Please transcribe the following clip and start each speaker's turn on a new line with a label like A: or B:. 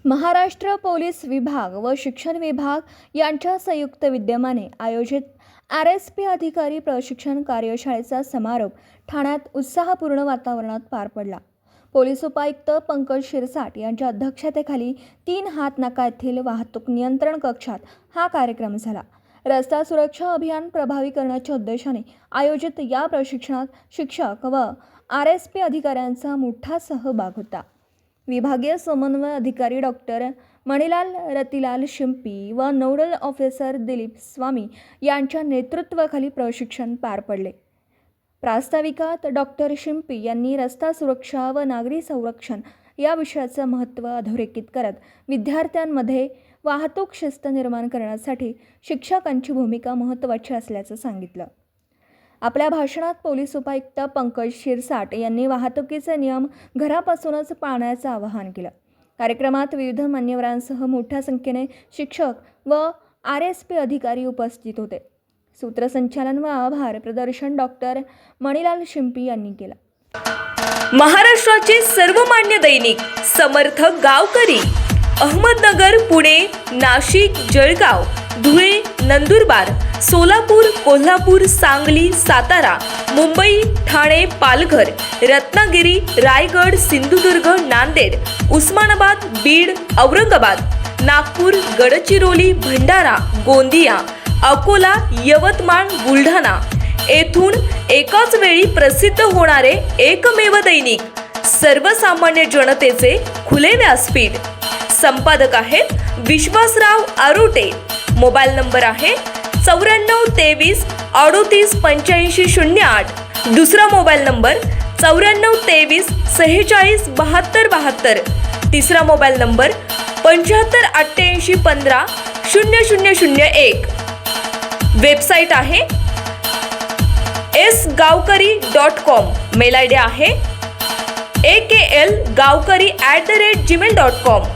A: Maharashtra police विभाग व शिक्षण विभाग यांच्या संयुक्त विद्यमाने आयोजित RSP अधिकारी प्रशिक्षण कार्यशाळेचा समारोप ठाण्यात उत्साहपूर्ण वातावरणात पार पडला। पोलीस उपायुक्त पंकज शिरसाट यांच्या अध्यक्षतेखाली 3 हात नाका येथील वाहतूक नियंत्रण कक्षात हा कार्यक्रम झाला। रस्ता सुरक्षा अभियान प्रभावी करण्याच्या उद्देशाने आयोजित या प्रशिक्षणात शिक्षक व RSP अधिकाऱ्यांचा मोठा सहभाग होता। विभागीय समन्वय अधिकारी डॉक्टर मणिलाल रतिलाल शिंपी व नोडल ऑफिसर दिलीप स्वामी यांच्या नेतृत्वाखाली प्रशिक्षण पार पडले। प्रास्ताविकात डॉक्टर शिंपी यांनी रस्ता सुरक्षा व नागरी संरक्षण या विषयाचे महत्त्व अधोरेखित करत विद्यार्थ्यांमध्ये वाहतूक शिस्त निर्माण करण्यासाठी शिक्षकांची भूमिका महत्त्वाची असल्याचं सांगितलं। आपल्या भाषणात पोलीस उपायुक्त पंकज शिरसाट यांनी वाहतुकीचे नियम घरापासूनच पाळण्याचं आवाहन केलं। कार्यक्रमात विविध मान्यवरांसह मोठ्या संख्येने शिक्षक व RSP अधिकारी उपस्थित होते। सूत्रसंचालन व आभार प्रदर्शन डॉक्टर मणिलाल शिंपी यांनी केलं।
B: महाराष्ट्राचे सर्वमान्य दैनिक समर्थ गावकरी अहमदनगर, पुणे, नाशिक, जळगाव, धुळे, नंदुरबार, सोलापूर, कोल्हापूर, सांगली, सातारा, मुंबई, ठाणे, पालघर, रत्नागिरी, रायगड, सिंधुदुर्ग, नांदेड, उस्मानाबाद, बीड, औरंगाबाद, नागपूर, गडचिरोली, भंडारा, गोंदिया, अकोला, यवतमाळ, बुलढाणा येथून एकाच वेळी प्रसिद्ध होणारे एकमेव दैनिक, सर्वसामान्य जनतेचे खुले व्यासपीठ। संपादक आहेत विश्वासराव आरोटे। मोबाईल नंबर आहे 9423 38 85 08। दुसरा मोबाईल नंबर 9423 46 72 72। तिसरा मोबाईल नंबर 75 88 15 0001। वेबसाईट आहे sgavkari.com। मेल आयडी आहे akl gavkari@gmail.com।